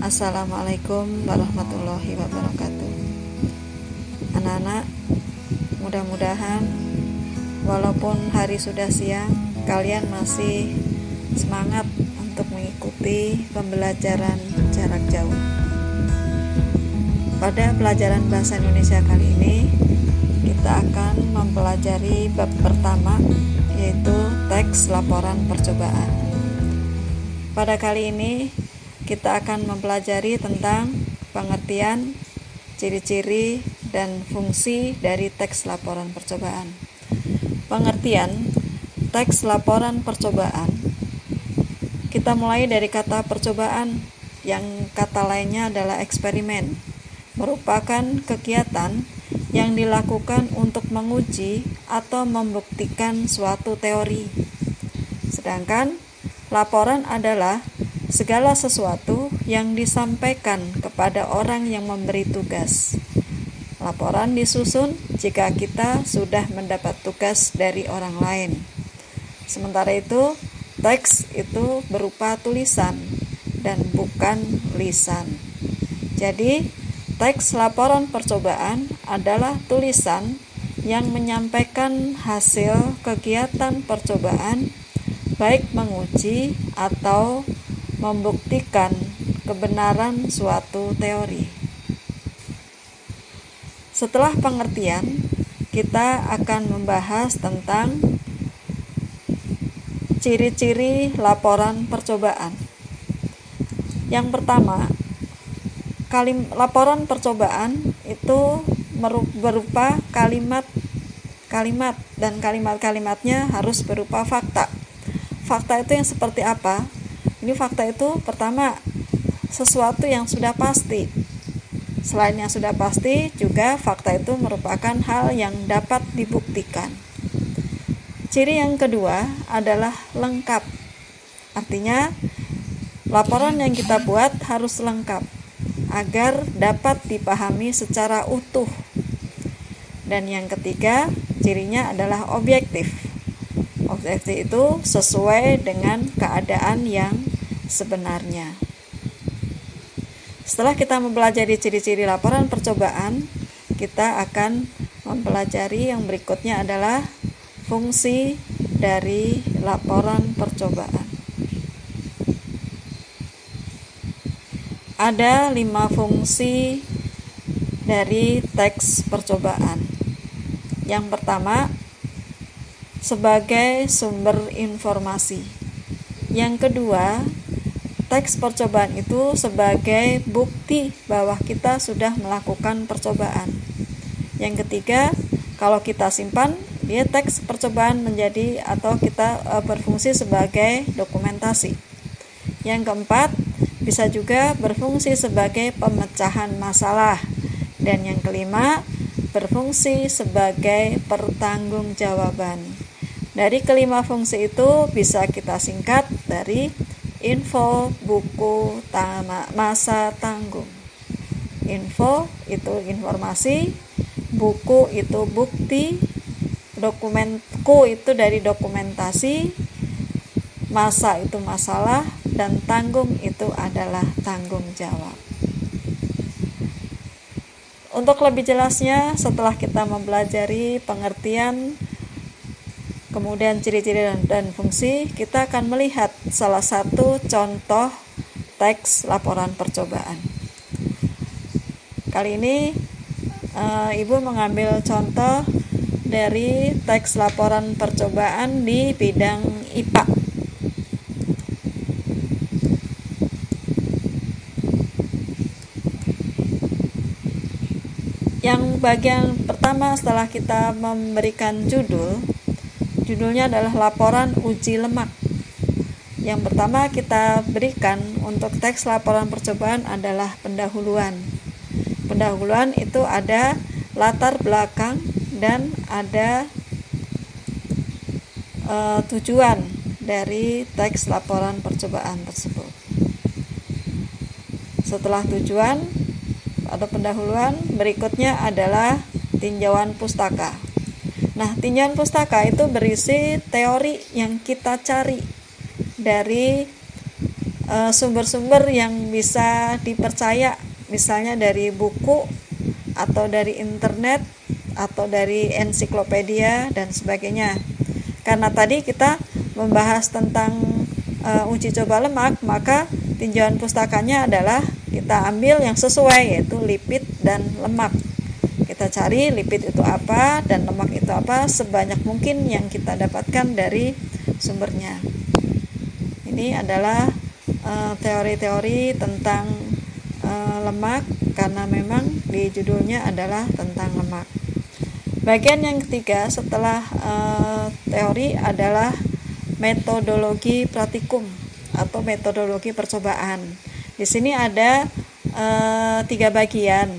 Assalamualaikum warahmatullahi wabarakatuh. Anak-anak, mudah-mudahan walaupun hari sudah siang, kalian masih semangat untuk mengikuti pembelajaran jarak jauh. Pada pelajaran bahasa Indonesia kali ini, kita akan mempelajari bab pertama, yaitu teks laporan percobaan. Pada kali ini kita akan mempelajari tentang pengertian, ciri-ciri, dan fungsi dari teks laporan percobaan. Pengertian teks laporan percobaan, kita mulai dari kata percobaan, yang kata lainnya adalah eksperimen, merupakan kegiatan yang dilakukan untuk menguji atau membuktikan suatu teori. Sedangkan laporan adalah segala sesuatu yang disampaikan kepada orang yang memberi tugas. Laporan disusun jika kita sudah mendapat tugas dari orang lain. Sementara itu, teks itu berupa tulisan dan bukan lisan. Jadi, teks laporan percobaan adalah tulisan yang menyampaikan hasil kegiatan percobaan, baik menguji atau membuktikan kebenaran suatu teori. Setelah pengertian, kita akan membahas tentang ciri-ciri laporan percobaan. Yang pertama, laporan percobaan itu berupa kalimat dan kalimat-kalimatnya harus berupa fakta. Fakta itu yang seperti apa? Ini fakta itu pertama, sesuatu yang sudah pasti. Selain yang sudah pasti, juga fakta itu merupakan hal yang dapat dibuktikan. Ciri yang kedua adalah lengkap. Artinya, laporan yang kita buat harus lengkap agar dapat dipahami secara utuh. Dan yang ketiga, cirinya adalah objektif. Objektif itu sesuai dengan keadaan yang sebenarnya. Setelah kita mempelajari ciri-ciri laporan percobaan, kita akan mempelajari yang berikutnya adalah fungsi dari laporan percobaan. Ada 5 fungsi dari teks percobaan. Yang pertama, sebagai sumber informasi. Yang kedua, teks percobaan itu sebagai bukti bahwa kita sudah melakukan percobaan. Yang ketiga, kalau kita simpan, teks percobaan menjadi atau kita berfungsi sebagai dokumentasi. Yang keempat, bisa juga berfungsi sebagai pemecahan masalah. Dan yang kelima, berfungsi sebagai pertanggungjawaban. Dari kelima fungsi itu bisa kita singkat dari info, buku, masa tanggung. Info itu informasi, buku itu bukti, dokumenku itu dari dokumentasi, masa itu masalah, dan tanggung itu adalah tanggung jawab. Untuk lebih jelasnya, setelah kita mempelajari pengertian, kemudian ciri-ciri dan fungsi, kita akan melihat salah satu contoh teks laporan percobaan. Kali ini Ibu mengambil contoh dari teks laporan percobaan di bidang IPA. Yang bagian pertama setelah kita memberikan judulnya adalah laporan uji lemak. Yang pertama kita berikan untuk teks laporan percobaan adalah pendahuluan. Pendahuluan itu ada latar belakang dan ada tujuan dari teks laporan percobaan tersebut. Setelah tujuan atau pendahuluan, berikutnya adalah tinjauan pustaka. Nah, tinjauan pustaka itu berisi teori yang kita cari dari sumber-sumber yang bisa dipercaya, misalnya dari buku atau dari internet atau dari ensiklopedia dan sebagainya. Karena tadi kita membahas tentang uji coba lemak, maka tinjauan pustakanya adalah kita ambil yang sesuai, yaitu lipid dan lemak. Kita cari lipid itu apa dan lemak itu apa sebanyak mungkin yang kita dapatkan dari sumbernya. Ini adalah teori-teori tentang lemak, karena memang di judulnya adalah tentang lemak. Bagian yang ketiga setelah teori adalah metodologi praktikum atau metodologi percobaan. Di sini ada 3 bagian.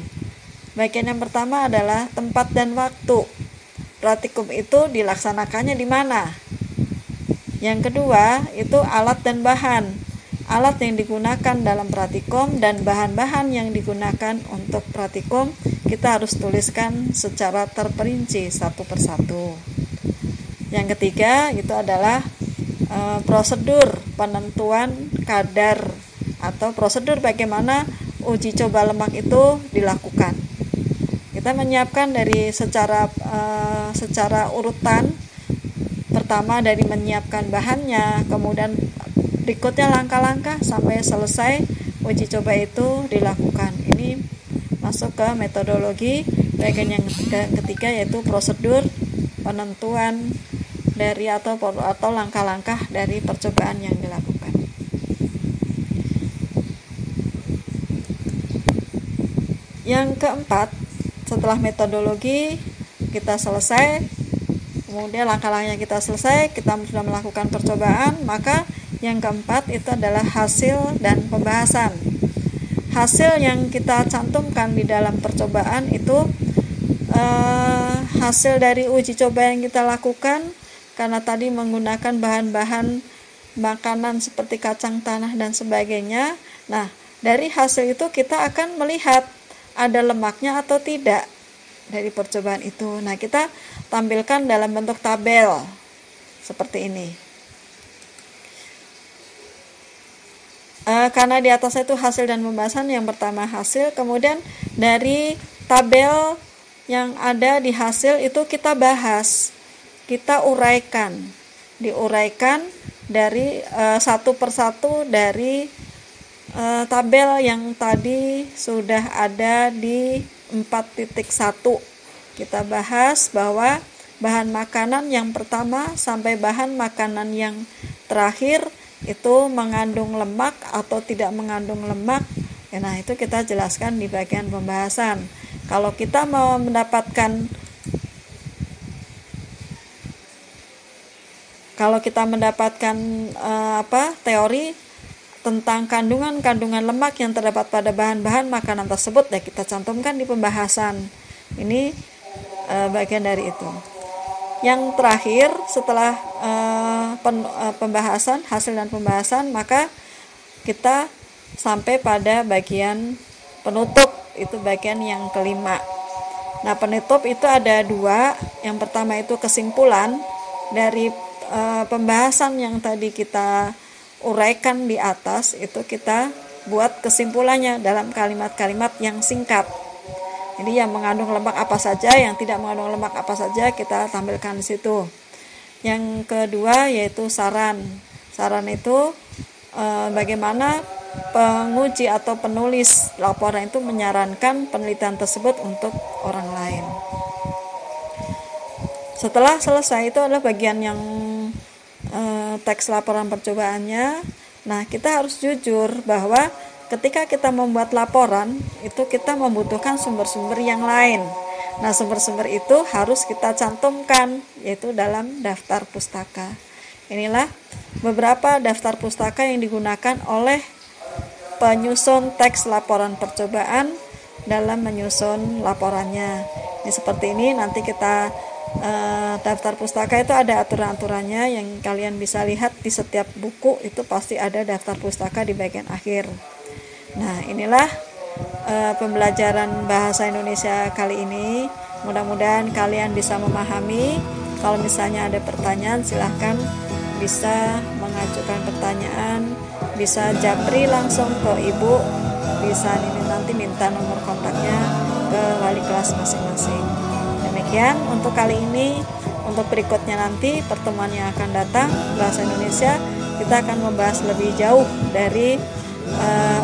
Bagian yang pertama adalah tempat dan waktu. Praktikum itu dilaksanakannya di mana? Yang kedua itu alat dan bahan. Alat yang digunakan dalam praktikum dan bahan-bahan yang digunakan untuk praktikum kita harus tuliskan secara terperinci satu persatu. Yang ketiga itu adalah prosedur penentuan kadar atau prosedur bagaimana uji coba lemak itu dilakukan. Kita menyiapkan dari secara urutan. Pertama dari menyiapkan bahannya, kemudian berikutnya langkah-langkah sampai selesai uji coba itu dilakukan. Ini masuk ke metodologi. Bagian yang ketiga yaitu prosedur penentuan dari atau langkah-langkah dari percobaan yang dilakukan. Yang keempat, setelah metodologi kita selesai, kemudian langkah-langkahnya kita selesai, kita sudah melakukan percobaan, maka yang keempat itu adalah hasil dan pembahasan. Hasil yang kita cantumkan di dalam percobaan itu hasil dari uji coba yang kita lakukan, karena tadi menggunakan bahan-bahan makanan seperti kacang tanah dan sebagainya. Nah, dari hasil itu kita akan melihat ada lemaknya atau tidak dari percobaan itu. Nah, kita tampilkan dalam bentuk tabel seperti ini. Karena di atas itu hasil dan pembahasan, yang pertama hasil, kemudian dari tabel yang ada di hasil itu kita bahas, kita diuraikan dari satu persatu dari tabel yang tadi sudah ada di 4.1. Kita bahas bahwa bahan makanan yang pertama sampai bahan makanan yang terakhir itu mengandung lemak atau tidak mengandung lemak. Nah, itu kita jelaskan di bagian pembahasan. Kalau kita mau mendapatkan teori tentang kandungan lemak yang terdapat pada bahan-bahan makanan tersebut, ya kita cantumkan di pembahasan. Ini bagian dari itu. Yang terakhir setelah pembahasan, hasil dan pembahasan, maka kita sampai pada bagian penutup, itu bagian yang kelima. Nah, penutup itu ada 2. Yang pertama itu kesimpulan dari pembahasan yang tadi kita uraikan di atas, itu kita buat kesimpulannya dalam kalimat-kalimat yang singkat. Jadi yang mengandung lemak apa saja, yang tidak mengandung lemak apa saja kita tampilkan di situ. Yang kedua yaitu saran. Saran itu bagaimana penguji atau penulis laporan itu menyarankan penelitian tersebut untuk orang lain. Setelah selesai, itu adalah bagian yang teks laporan percobaannya. Nah, kita harus jujur bahwa ketika kita membuat laporan itu kita membutuhkan sumber-sumber yang lain. Nah, sumber-sumber itu harus kita cantumkan, yaitu dalam daftar pustaka. Inilah beberapa daftar pustaka yang digunakan oleh penyusun teks laporan percobaan dalam menyusun laporannya. Ini seperti ini, nanti kita daftar pustaka itu ada aturan-aturannya yang kalian bisa lihat di setiap buku, itu pasti ada daftar pustaka di bagian akhir. Nah, inilah pembelajaran bahasa Indonesia kali ini. Mudah-mudahan kalian bisa memahami. Kalau misalnya ada pertanyaan, silahkan bisa mengajukan pertanyaan bisa japri langsung ke ibu, bisa nanti minta nomor kontaknya ke wali kelas masing-masing. Demikian untuk kali ini. Untuk berikutnya nanti pertemuan yang akan datang bahasa Indonesia, kita akan membahas lebih jauh dari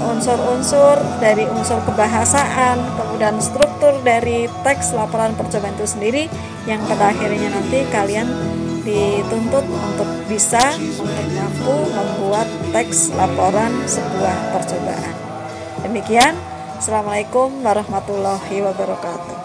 unsur-unsur dari unsur kebahasaan, kemudian struktur dari teks laporan percobaan itu sendiri, yang pada akhirnya nanti kalian dituntut untuk bisa untuk mampu membuat teks laporan sebuah percobaan. Demikian, Assalamualaikum warahmatullahi wabarakatuh.